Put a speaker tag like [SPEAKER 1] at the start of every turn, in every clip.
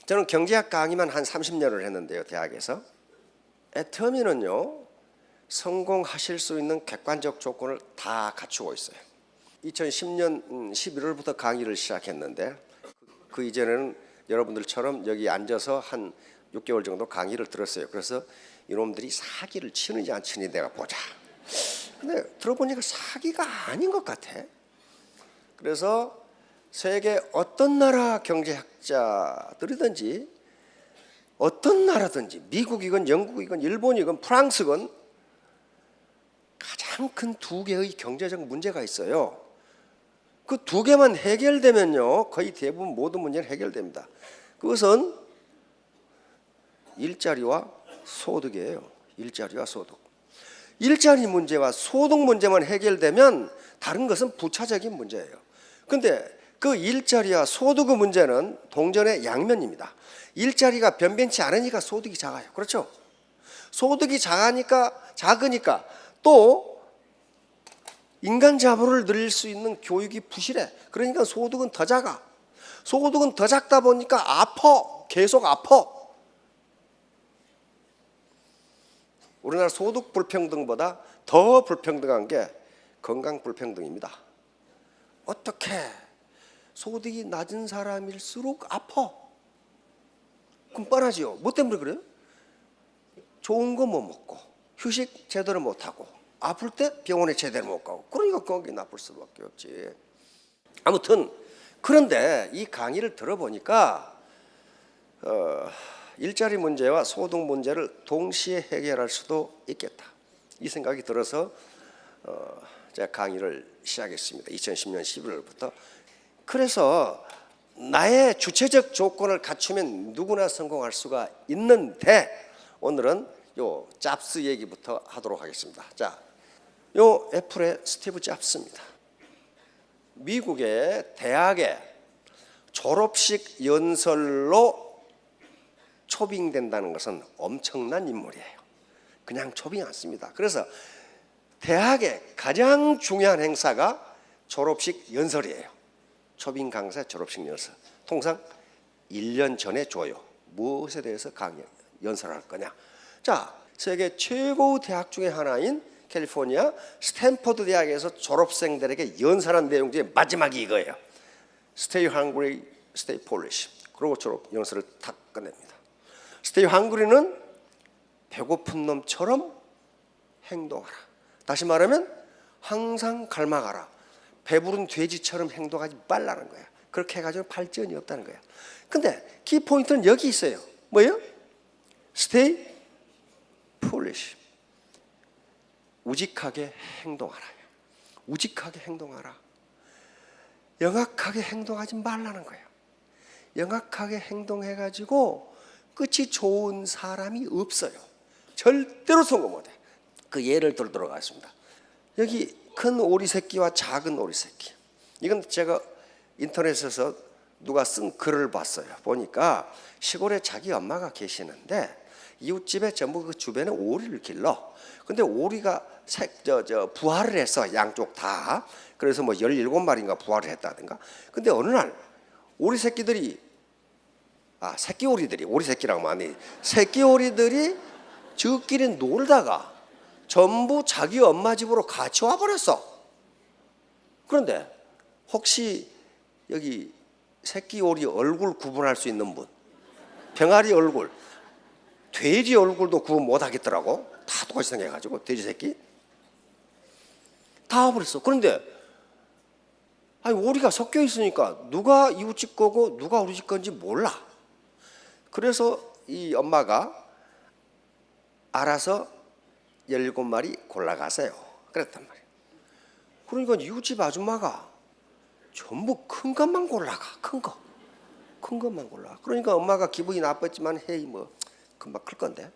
[SPEAKER 1] 저는 경제학 강의만 한 30년을 했는데요, 대학에서. 애터미는요, 성공하실 수 있는 객관적 조건을 다 갖추고 있어요. 2010년 11월부터 강의를 시작했는데 그 이전에는 여러분들처럼 여기 앉아서 한 6개월 정도 강의를 들었어요. 그래서 이놈들이 사기를 치는지 안 치는지 내가 보자. 근데 들어보니까 사기가 아닌 것 같아. 그래서 세계 어떤 나라 경제학자들이든지 어떤 나라든지 미국이건 영국이건 일본이건 프랑스건 가장 큰 두 개의 경제적 문제가 있어요. 그 두 개만 해결되면요, 거의 대부분 모든 문제는 해결됩니다. 그것은 일자리와 소득이에요. 일자리와 소득. 일자리 문제와 소득 문제만 해결되면 다른 것은 부차적인 문제예요. 근데 그 일자리와 소득의 문제는 동전의 양면입니다. 일자리가 변변치 않으니까 소득이 작아요. 그렇죠? 소득이 작으니까 또 인간 자본을 늘릴 수 있는 교육이 부실해. 그러니까 소득은 더 작아. 소득은 더 작다 보니까 계속 아파. 우리나라 소득 불평등보다 더 불평등한 게 건강 불평등입니다. 어떻게 소득이 낮은 사람일수록 아파? 그럼 뻔하지요. 뭐 때문에 그래요? 좋은 거 못 먹고 휴식 제대로 못 하고 아플 때 병원에 제대로 못 가고, 그러니까 거기 나쁠 수밖에 없지. 아무튼 그런데 이 강의를 들어보니까 일자리 문제와 소득 문제를 동시에 해결할 수도 있겠다, 이 생각이 들어서 제가 강의를 시작했습니다. 2010년 11월부터. 그래서 나의 주체적 조건을 갖추면 누구나 성공할 수가 있는데, 오늘은 요 잡스 얘기부터 하도록 하겠습니다. 자, 요 애플의 스티브 잡스입니다. 미국의 대학에 졸업식 연설로 초빙된다는 것은 엄청난 인물이에요. 그냥 초빙 않습니다. 그래서 대학의 가장 중요한 행사가 졸업식 연설이에요. 초빙 강사 졸업식 연설. 통상 1년 전에 줘요. 무엇에 대해서 연설할 거냐. 자, 세계 최고 대학 중에 하나인 캘리포니아 스탠퍼드 대학에서 졸업생들에게 연설한 내용 중에 마지막이 이거예요. Stay hungry, stay foolish. 그러고 졸업 연설을 탁 끝냅니다. Stay hungry는 배고픈 놈처럼 행동하라. 다시 말하면 항상 갈망하라. 배부른 돼지처럼 행동하지 말라는 거야. 그렇게 해가지고 발전이 없다는 거야. 근데 키포인트는 여기 있어요. 뭐예요? Stay foolish. 우직하게 행동하라. 우직하게 행동하라. 영악하게 행동하지 말라는 거예요. 영악하게 행동해가지고 끝이 좋은 사람이 없어요. 절대로 성공 못해. 그 예를 들도록 하겠습니다. 여기 큰 오리 새끼와 작은 오리 새끼. 이건 제가 인터넷에서 누가 쓴 글을 봤어요. 보니까 시골에 자기 엄마가 계시는데 이웃집에 전부 그 주변에 오리를 길러. 근데 오리가 부화를 했어, 양쪽 다. 그래서 뭐 17마리인가 부화를 했다든가. 근데 어느 날 오리 새끼들이 새끼 오리들이, 오리 새끼라고 하면 새끼 오리들이 저끼리 놀다가 전부 자기 엄마 집으로 같이 와버렸어. 그런데 혹시 여기 새끼 오리 얼굴 구분할 수 있는 분? 병아리 얼굴, 돼지 얼굴도 구분 못하겠더라고. 다 똑같이 생겨가지고 돼지 새끼 다 와버렸어. 그런데 오리가 섞여 있으니까 누가 이웃집 거고 누가 우리 집 건지 몰라. 그래서 이 엄마가 알아서 17마리 골라가세요. 그랬단 말이에요. 그러니까 이웃집 아줌마가 전부 큰 것만 골라가. 큰 것만 골라. 그러니까 엄마가 기분이 나빴지만 헤이 뭐 금방 클 건데.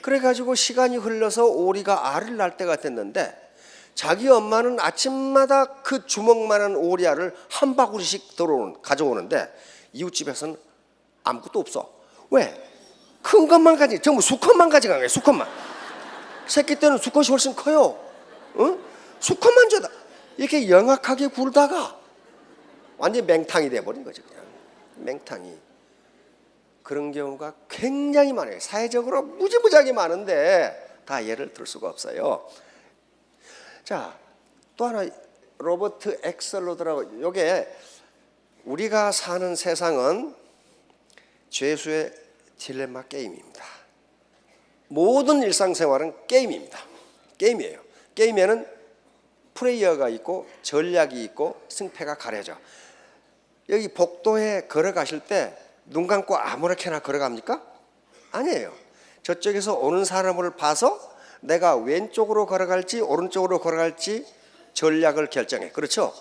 [SPEAKER 1] 그래가지고 시간이 흘러서 오리가 알을 낳을 때가 됐는데 자기 엄마는 아침마다 그 주먹만한 오리알을 한 바구리씩 가져오는데 이웃집에서는 아무것도 없어. 왜? 큰 것만 전부 수컷만 가져간 거예요. 수컷만. 새끼 때는 수컷이 훨씬 커요. 응? 수컷만 줘다. 이렇게 영악하게 굴다가 완전히 맹탕이 돼버린 거죠. 그냥 맹탕이. 그런 경우가 굉장히 많아요. 사회적으로 무지무지하게 많은데 다 예를 들 수가 없어요. 자, 또 하나 로버트 엑설로드라고, 요게 우리가 사는 세상은 죄수의 딜레마 게임입니다. 모든 일상생활은 게임입니다. 게임이에요. 게임에는 플레이어가 있고 전략이 있고 승패가 가려져. 여기 복도에 걸어가실 때 눈 감고 아무렇게나 걸어갑니까? 아니에요. 저쪽에서 오는 사람을 봐서 내가 왼쪽으로 걸어갈지 오른쪽으로 걸어갈지 전략을 결정해. 그렇죠?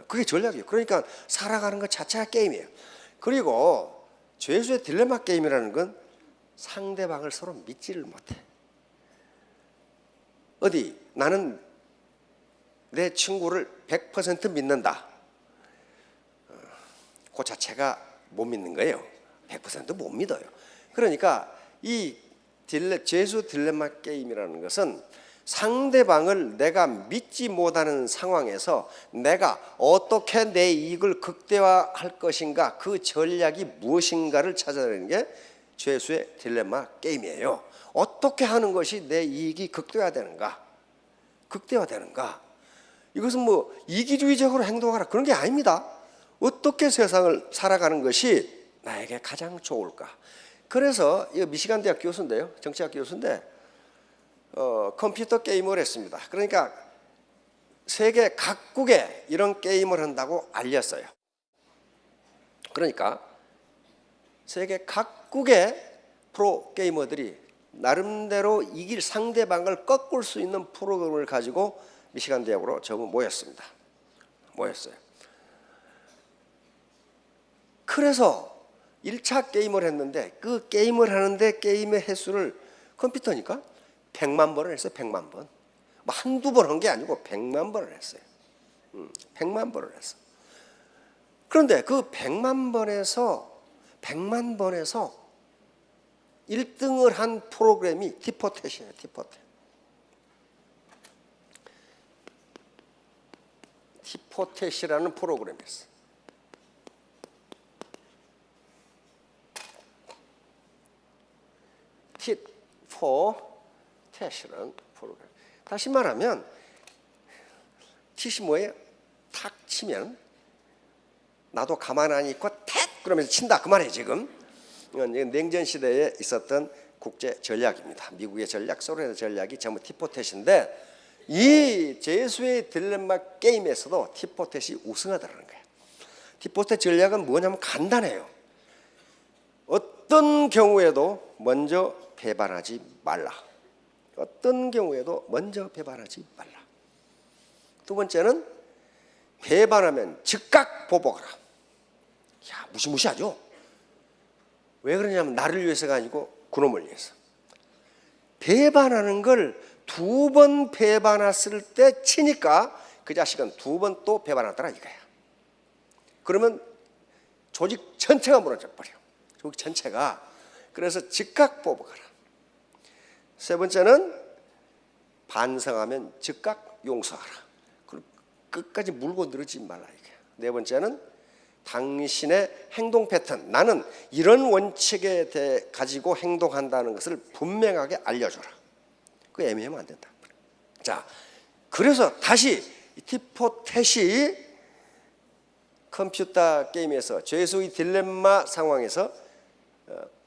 [SPEAKER 1] 그게 전략이에요. 그러니까 살아가는 것 자체가 게임이에요. 그리고 죄수의 딜레마 게임이라는 건 상대방을 서로 믿지를 못해. 어디 나는 내 친구를 100% 믿는다. 그 자체가 못 믿는 거예요. 100% 못 믿어요. 그러니까 이 죄수 딜레마 게임이라는 것은 상대방을 내가 믿지 못하는 상황에서 내가 어떻게 내 이익을 극대화할 것인가, 그 전략이 무엇인가를 찾아내는 게 죄수의 딜레마 게임이에요. 어떻게 하는 것이 내 이익이 극대화되는가? 극대화되는가? 이것은 뭐 이기주의적으로 행동하라 그런 게 아닙니다. 어떻게 세상을 살아가는 것이 나에게 가장 좋을까? 그래서 이 미시간 대학 교수인데요, 정치학 교수인데 컴퓨터 게임을 했습니다. 그러니까 세계 각국에 이런 게임을 한다고 알렸어요. 그러니까 세계 각국의 프로 게이머들이 나름대로 이길 상대방을 꺾을 수 있는 프로그램을 가지고 미시간 대학으로 전부 모였습니다. 모였어요. 그래서 1차 게임을 했는데 그 게임을 하는데 게임의 횟수를 컴퓨터니까 100만 번을 했어요. 100만 번. 뭐 한두 번 한 게 아니고 100만 번을 했어요. 100만 번을 했어. 그런데 그 100만 번에서 1등을 한 프로그램이 티포텟이에요. 티포텟. 티포텟이라는 프로그램이 있어요. 티포텟이라는 프로그램. 다시 말하면 티 뭐예요? 탁 치면 나도 가만 안 있고 탁 그러면서 친다 그 말이에요. 지금 이건 냉전 시대에 있었던 국제 전략입니다. 미국의 전략, 소련의 전략이 전부 티포텟인데 이 죄수의 딜레마 게임에서도 티포텟이 우승하더라는 거예요. 티포텟 전략은 뭐냐면 간단해요. 어떤 경우에도 먼저 배반하지 말라. 어떤 경우에도 먼저 배반하지 말라. 두 번째는 배반하면 즉각 보복하라. 야, 무시무시하죠. 왜 그러냐면 나를 위해서가 아니고 그놈을 위해서. 배반하는 걸 2번 배반했을 때 치니까 그 자식은 2번 또 배반하더라 이거야. 그러면 조직 전체가 무너져 버려. 조직 전체가. 그래서 즉각 보복하라. 세 번째는 반성하면 즉각 용서하라. 끝까지 물고 늘어지지 말라 이게. 네 번째는 당신의 행동 패턴, 나는 이런 원칙에 대해 가지고 행동한다는 것을 분명하게 알려줘라. 그거 애매하면 안 된다. 자, 그래서 다시 티포텟이 컴퓨터 게임에서 죄수의 딜레마 상황에서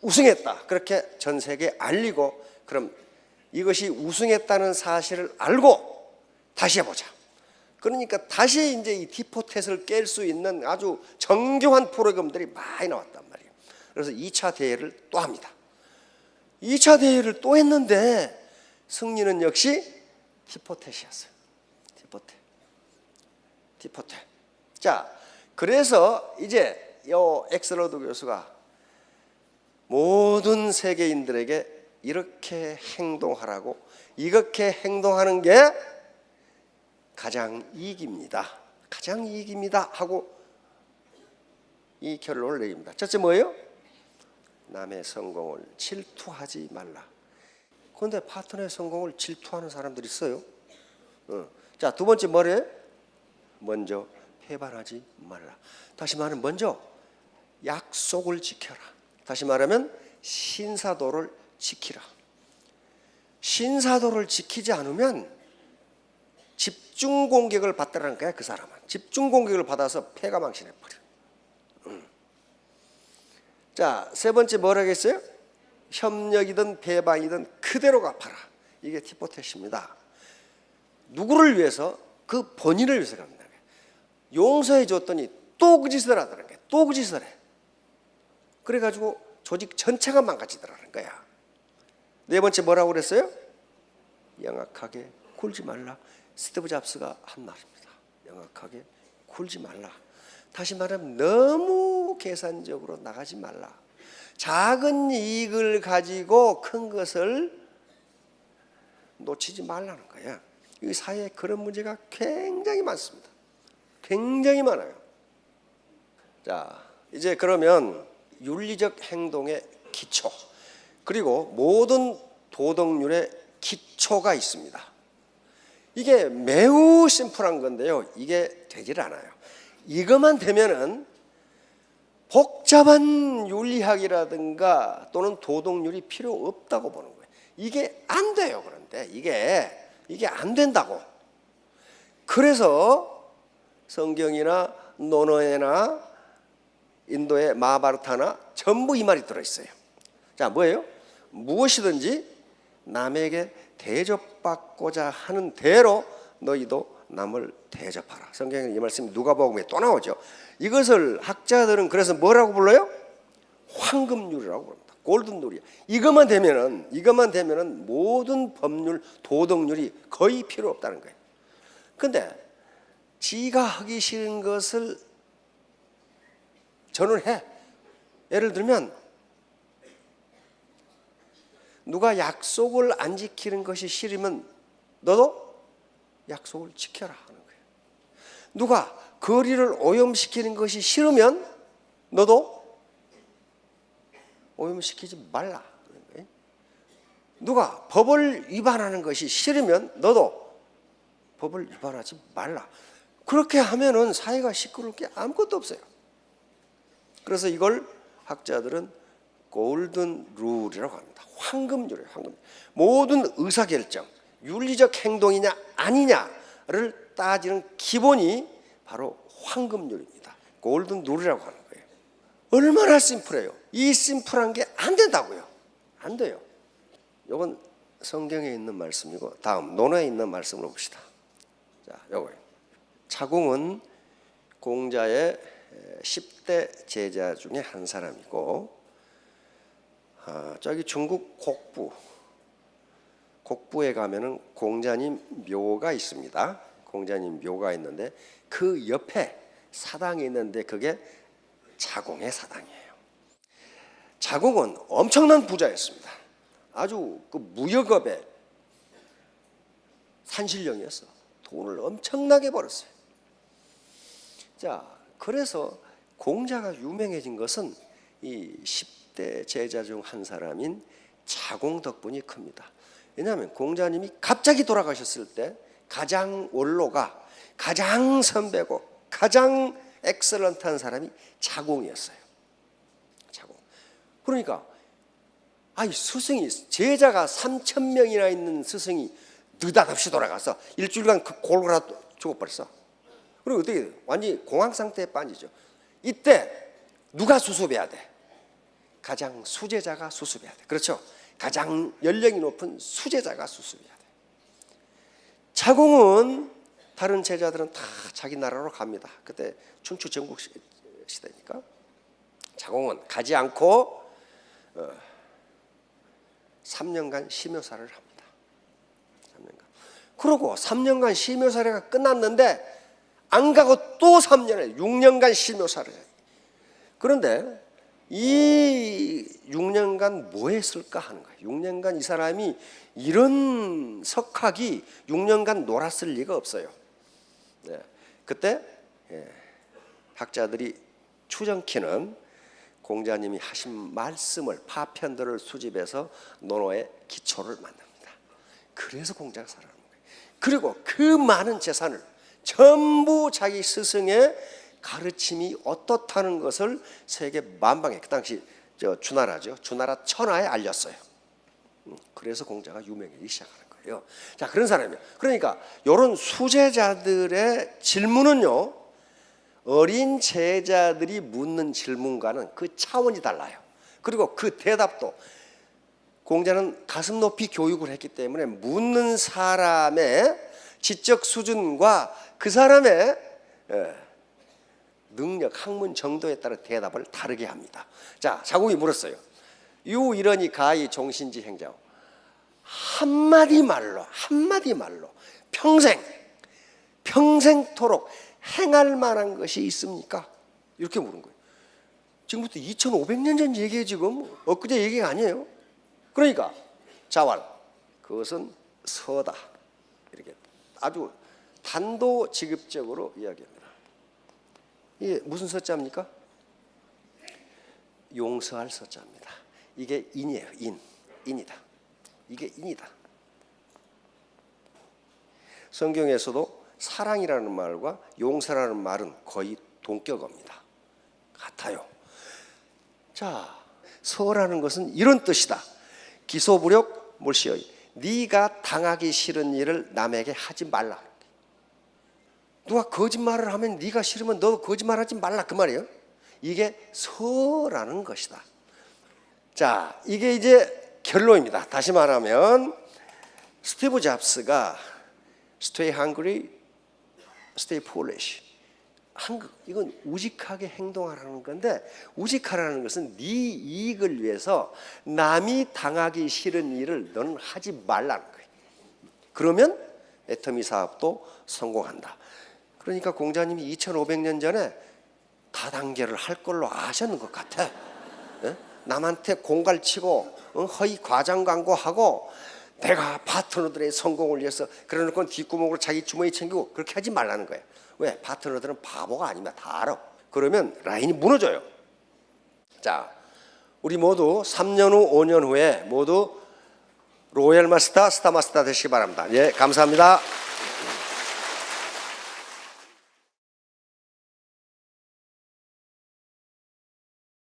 [SPEAKER 1] 우승했다. 그렇게 전 세계에 알리고, 그럼 이것이 우승했다는 사실을 알고 다시 해보자. 그러니까 다시 이제 이 티포텟을 깰 수 있는 아주 정교한 프로그램들이 많이 나왔단 말이에요. 그래서 2차 대회를 또 합니다. 2차 대회를 또 했는데 승리는 역시 티포텟이었어요. 티포텟. 자, 그래서 이제 이 엑설로드 교수가 모든 세계인들에게 이렇게 행동하라고, 이렇게 행동하는 게 가장 이익입니다. 가장 이익입니다 하고 이 결론을 내립니다. 첫째 뭐예요? 남의 성공을 질투하지 말라. 그런데 파트너의 성공을 질투하는 사람들이 있어요. 자, 두 번째 뭐래요? 먼저 배반하지 말라. 다시 말하면 먼저 약속을 지켜라. 다시 말하면 신사도를 지키라. 신사도를 지키지 않으면 집중 공격을 받더라는 거야. 그 사람은 집중 공격을 받아서 패가 망신해 버려. 자, 세 번째 뭐라고 했어요? 협력이든 배반이든 그대로 갚아라. 이게 티모테입니다. 누구를 위해서? 그 본인을 위해서 갚는다. 용서해 줬더니 또 그 짓을 하더라는 거야. 또 그 짓을 해. 그래가지고 조직 전체가 망가지더라는 거야. 네 번째 뭐라고 그랬어요? 영악하게 굴지 말라. 스티브 잡스가 한 말입니다. 영악하게 굴지 말라. 다시 말하면 너무 계산적으로 나가지 말라. 작은 이익을 가지고 큰 것을 놓치지 말라는 거야. 이 사회에 그런 문제가 굉장히 많습니다. 굉장히 많아요. 자, 이제 그러면 윤리적 행동의 기초, 그리고 모든 도덕률의 기초가 있습니다. 이게 매우 심플한 건데요, 이게 되질 않아요. 이것만 되면은 복잡한 윤리학이라든가 또는 도덕률이 필요 없다고 보는 거예요. 이게 안 돼요. 그런데 이게 안 된다고. 그래서 성경이나 논어에나 인도의 마하바라타나 전부 이 말이 들어있어요. 자, 뭐예요? 무엇이든지 남에게 대접받고자 하는 대로 너희도 남을 대접하라. 성경에 이 말씀이 누가복음에 또 나오죠. 이것을 학자들은 그래서 뭐라고 불러요? 황금률이라고 부릅니다. 골든룰이야. 이것만 되면은 모든 법률, 도덕률이 거의 필요 없다는 거예요. 근데 지가 하기 싫은 것을 저는 해. 예를 들면 누가 약속을 안 지키는 것이 싫으면 너도 약속을 지켜라 하는 거예요. 누가 거리를 오염시키는 것이 싫으면 너도 오염시키지 말라 하는 거예요. 누가 법을 위반하는 것이 싫으면 너도 법을 위반하지 말라. 그렇게 하면은 사회가 시끄러울 게 아무것도 없어요. 그래서 이걸 학자들은 골든 룰이라고 합니다. 황금률이에요. 황금. 모든 의사결정, 윤리적 행동이냐 아니냐를 따지는 기본이 바로 황금률입니다. 골든 룰이라고 하는 거예요. 얼마나 심플해요. 이 심플한 게 안 된다고요. 안 돼요. 이건 성경에 있는 말씀이고, 다음 논어에 있는 말씀을 봅시다. 자, 요거예요. 차공은 공자의 10대 제자 중에 한 사람이고, 저기 중국 곡부에 가면은 공자님 묘가 있습니다. 공자님 묘가 있는데 그 옆에 사당이 있는데 그게 자공의 사당이에요. 자공은 엄청난 부자였습니다. 아주 그 무역업의 산신령이었어. 돈을 엄청나게 벌었어요. 자, 그래서 공자가 유명해진 것은 이 10대 제자 중 한 사람인 자공 덕분이 큽니다. 왜냐하면 공자님이 갑자기 돌아가셨을 때 가장 원로가 가장 선배고 가장 엑셀런트한 사람이 자공이었어요. 자공. 그러니까 스승이 제자가 3,000명이나 있는 스승이 느닷없이 돌아가서 일주일간 그 골고루 죽어버렸어. 그리고 어떻게 완전히 공황 상태에 빠지죠. 이때 누가 수습해야 돼? 가장 수제자가 수습해야 돼. 그렇죠? 가장 연령이 높은 수제자가 수습해야 돼. 자공은 다른 제자들은 다 자기 나라로 갑니다. 그때 춘추 전국 시대니까. 자공은 가지 않고 3년간 심효사를 합니다. 3년간. 그러고 3년간 심효사례가 끝났는데 안 가고 또 3년을 6년간 심효사를 해요. 그런데 이 6년간 뭐 했을까 하는 거예요. 6년간 이 사람이 이런 석학이 6년간 놀았을 리가 없어요. 네. 그때 학자들이 추정키는 공자님이 하신 말씀을 파편들을 수집해서 논어의 기초를 만듭니다. 그래서 공자가 살아나는 거예요. 그리고 그 많은 재산을 전부 자기 스승의 가르침이 어떻다는 것을 세계 만방에, 그 당시 주나라죠. 주나라 천하에 알렸어요. 그래서 공자가 유명해지기 시작하는 거예요. 자, 그런 사람이에요. 그러니까 이런 수제자들의 질문은요, 어린 제자들이 묻는 질문과는 그 차원이 달라요. 그리고 그 대답도 공자는 가슴 높이 교육을 했기 때문에 묻는 사람의 지적 수준과 그 사람의 능력, 학문 정도에 따라 대답을 다르게 합니다. 자, 자국이 물었어요. 유이러니 가히 종신지 행자오. 한마디 말로 평생토록 행할 만한 것이 있습니까? 이렇게 물은 거예요. 지금부터 2500년 전 얘기예요. 지금 엊그제 얘기가 아니에요. 그러니까 자왈, 그것은 서다, 이렇게 아주 단도직입적으로 이야기합니다. 이게 무슨 서자입니까? 용서할 서자입니다. 이게 인이에요. 인이다. 이게 인이다. 성경에서도 사랑이라는 말과 용서라는 말은 거의 동격어입니다. 같아요. 자, 서라는 것은 이런 뜻이다. 기소부력 몰시어이. 네가 당하기 싫은 일을 남에게 하지 말라. 누가 거짓말을 하면 네가 싫으면 너도 거짓말하지 말라, 그 말이에요. 이게 서라는 것이다. 자, 이게 이제 결론입니다. 다시 말하면 스티브 잡스가 Stay hungry, stay foolish. 이건 우직하게 행동하라는 건데, 우직하라는 것은 네 이익을 위해서 남이 당하기 싫은 일을 너는 하지 말라는 거예요. 그러면 애터미 사업도 성공한다. 그러니까 공자님이 2500년 전에 다단계를 할 걸로 아셨는 것 같아. 남한테 공갈치고 허위 과장 광고하고 내가 파트너들의 성공을 위해서 그래놓고 뒷구멍으로 자기 주머니 챙기고 그렇게 하지 말라는 거예요. 왜? 파트너들은 바보가 아니면 다 알아. 그러면 라인이 무너져요. 자, 우리 모두 3년 후 5년 후에 모두 로얄 마스터, 스타 마스터 되시기 바랍니다. 예, 감사합니다.